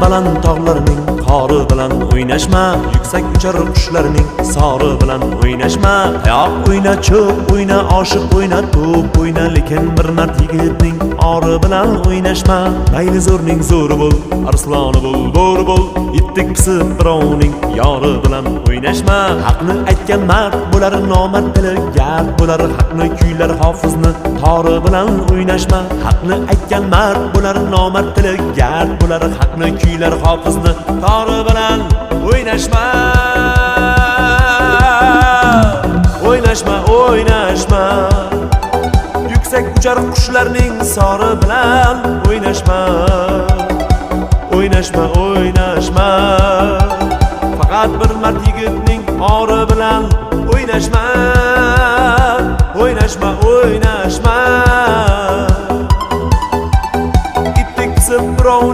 baland tog'larning qori bilan o'ynashma, yuksak uchar qushlarning sori bilan o'ynashma. Tayoq o'yna, cho'p o'yna, oshiq o'yna, to'p o'yna, lekin bir mard yigitning ori bilan o'ynashma. Mayli zo'rning zo'ri bo'l, arsloni bo'l, bo'ri bo'l, itdek pisib birovning yori bilan o'ynashma. Haqni aytgan mard bo'lar, nomard tili gard bo'lar, haqni kuylar hofizni tori bilan o'ynashma. Haqni aytgan mard bo'lar, nomard tili gard bo'lar, haqni kuylar hofizni tori bilan o'ynashma. O'ynashma, o'ynashma, yuksak uchar qushlarning sori bilan o'ynashma. O'ynashma, o'ynashma, faqat bir mard yigitning ori bilan o'ynashma. O'ynashma, o'ynashma, itdek pisib birov